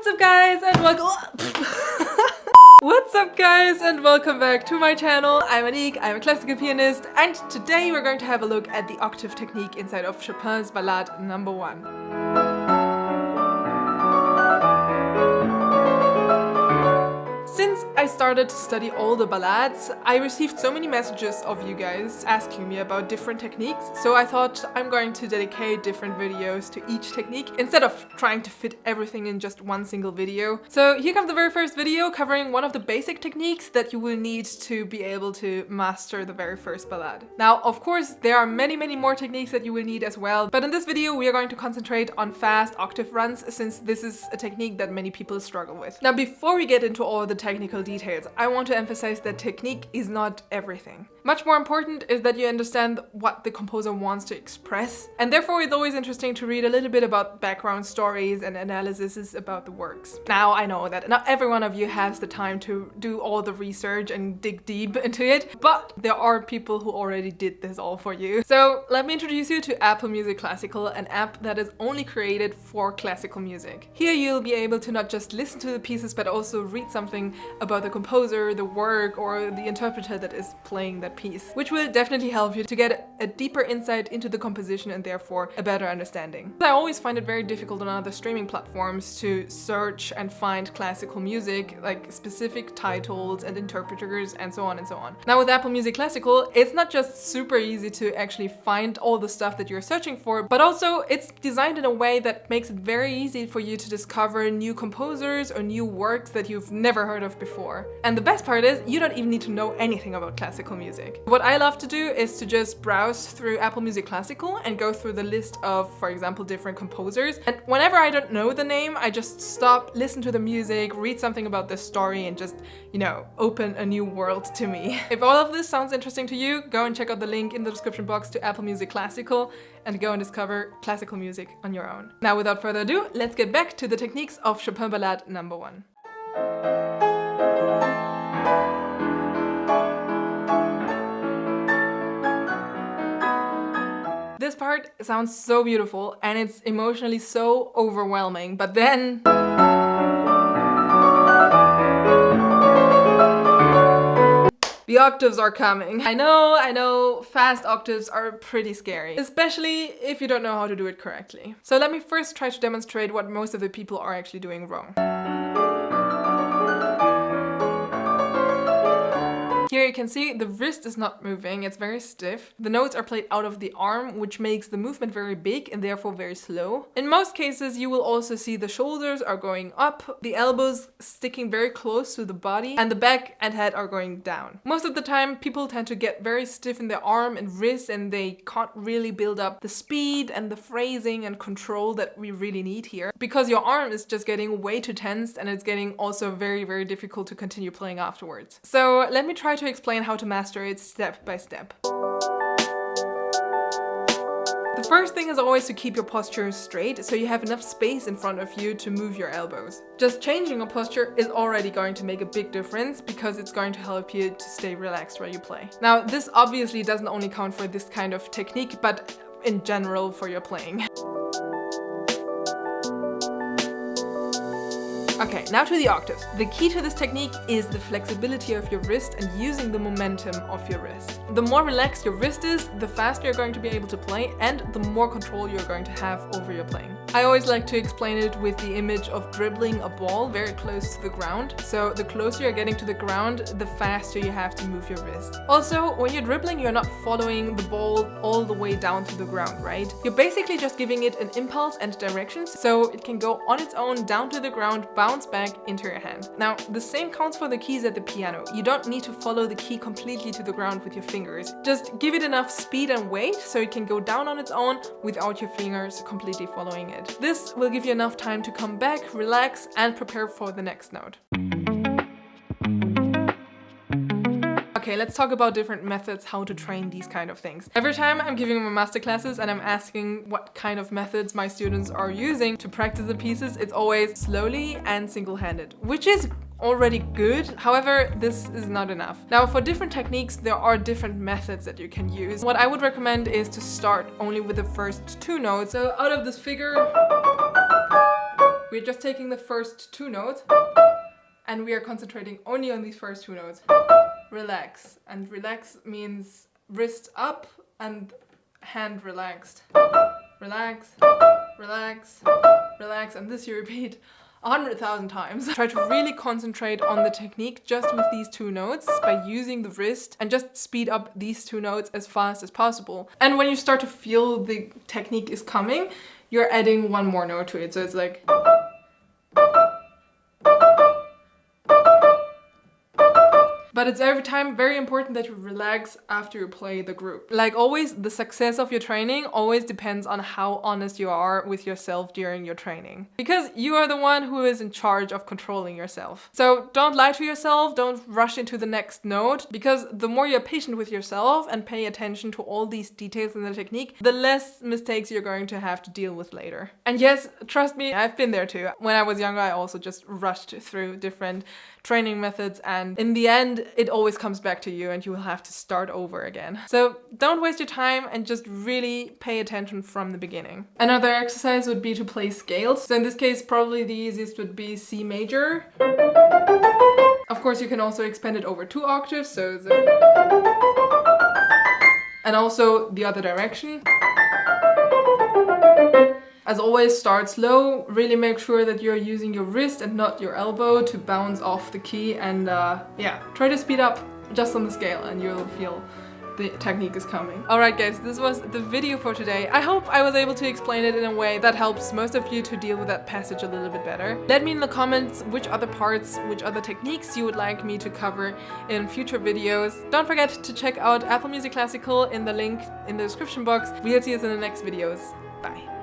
What's up guys and welcome What's up guys and welcome back to my channel. I'm Anik, I'm a classical pianist, and today we're going to have a look at the octave technique inside of Chopin's Ballade No.1. Since I started to study all the ballades, I received so many messages of you guys asking me about different techniques, so I thought I'm going to dedicate different videos to each technique instead of trying to fit everything in just one single video. So here comes the very first video covering one of the basic techniques that you will need to be able to master the very first ballade. Now, of course, there are many more techniques that you will need as well, but in this video we are going to concentrate on fast octave runs since this is a technique that many people struggle with. Now, before we get into all the technical details, I want to emphasize that technique is not everything. Much more important is that you understand what the composer wants to express, and therefore it's always interesting to read a little bit about background stories and analyses about the works. Now, I know that not every one of you has the time to do all the research and dig deep into it, but there are people who already did this all for you. So let me introduce you to Apple Music Classical, an app that is only created for classical music. Here you'll be able to not just listen to the pieces but also read something about the composer, the work, or the interpreter that is playing that piece, which will definitely help you to get a deeper insight into the composition and therefore a better understanding. I always find it very difficult on other streaming platforms to search and find classical music, like specific titles and interpreters and so on and so on. Now with Apple Music Classical, it's not just super easy to actually find all the stuff that you're searching for, but also it's designed in a way that makes it very easy for you to discover new composers or new works that you've never heard of before. And the best part is, you don't even need to know anything about classical music. What I love to do is to just browse through Apple Music Classical and go through the list of, for example, different composers. And whenever I don't know the name, I just stop, listen to the music, read something about the story, and just, open a new world to me. If all of this sounds interesting to you, go and check out the link in the description box to Apple Music Classical and go and discover classical music on your own. Now, without further ado, let's get back to the techniques of Chopin Ballade No.1. This part sounds so beautiful and it's emotionally so overwhelming, but then the octaves are coming. I know, fast octaves are pretty scary, especially if you don't know how to do it correctly. So let me first try to demonstrate what most of the people are actually doing wrong. Here you can see the wrist is not moving, it's very stiff. The notes are played out of the arm, which makes the movement very big and therefore very slow. In most cases, you will also see the shoulders are going up, the elbows sticking very close to the body, and the back and head are going down. Most of the time, people tend to get very stiff in their arm and wrist, and they can't really build up the speed and the phrasing and control that we really need here, because your arm is just getting way too tensed and it's getting also very difficult to continue playing afterwards. So let me try to explain how to master it step by step. The first thing is always to keep your posture straight, so you have enough space in front of you to move your elbows. Just changing your posture is already going to make a big difference because it's going to help you to stay relaxed while you play. Now, this obviously doesn't only count for this kind of technique, but in general for your playing. Okay, now to the octaves. The key to this technique is the flexibility of your wrist and using the momentum of your wrist. The more relaxed your wrist is, the faster you're going to be able to play and the more control you're going to have over your playing. I always like to explain it with the image of dribbling a ball very close to the ground. So the closer you're getting to the ground, the faster you have to move your wrist. Also, when you're dribbling, you're not following the ball all the way down to the ground, right? You're basically just giving it an impulse and direction so it can go on its own down to the ground, bounce back into your hand. Now, the same counts for the keys at the piano. You don't need to follow the key completely to the ground with your fingers. Just give it enough speed and weight so it can go down on its own without your fingers completely following it. This will give you enough time to come back, relax, and prepare for the next note. Okay, let's talk about different methods how to train these kind of things. Every time I'm giving my masterclasses and I'm asking what kind of methods my students are using to practice the pieces, it's always slowly and single-handed, which is already good. However, this is not enough. Now, for different techniques, there are different methods that you can use. What I would recommend is to start only with the first two notes. So out of this figure, We're just taking the first 2 notes and we are concentrating only on these first 2 notes. Relax. And relax means wrist up and hand relaxed. Relax, relax, relax, and this you repeat 100,000 times. Try to really concentrate on the technique just with these 2 notes by using the wrist and just speed up these 2 notes as fast as possible. And when you start to feel the technique is coming, you're adding 1 more note to it. So it's like... But it's every time very important that you relax after you play the group. Like always, the success of your training always depends on how honest you are with yourself during your training. Because you are the one who is in charge of controlling yourself. So don't lie to yourself, don't rush into the next note, because the more you're patient with yourself and pay attention to all these details in the technique, the less mistakes you're going to have to deal with later. And yes, trust me, I've been there too. When I was younger, I also just rushed through different training methods, and in the end it always comes back to you and you will have to start over again. So don't waste your time and just really pay attention from the beginning. Another exercise would be to play scales. So in this case probably the easiest would be C major. Of course you can also expand it over 2 octaves, so and also the other direction. As always, start slow, really make sure that you're using your wrist and not your elbow to bounce off the key, and yeah, try to speed up just on the scale and you'll feel the technique is coming. Alright guys, this was the video for today. I hope I was able to explain it in a way that helps most of you to deal with that passage a little bit better. Let me in the comments which other parts, which other techniques you would like me to cover in future videos. Don't forget to check out Apple Music Classical in the link in the description box. We'll see you in the next videos. Bye.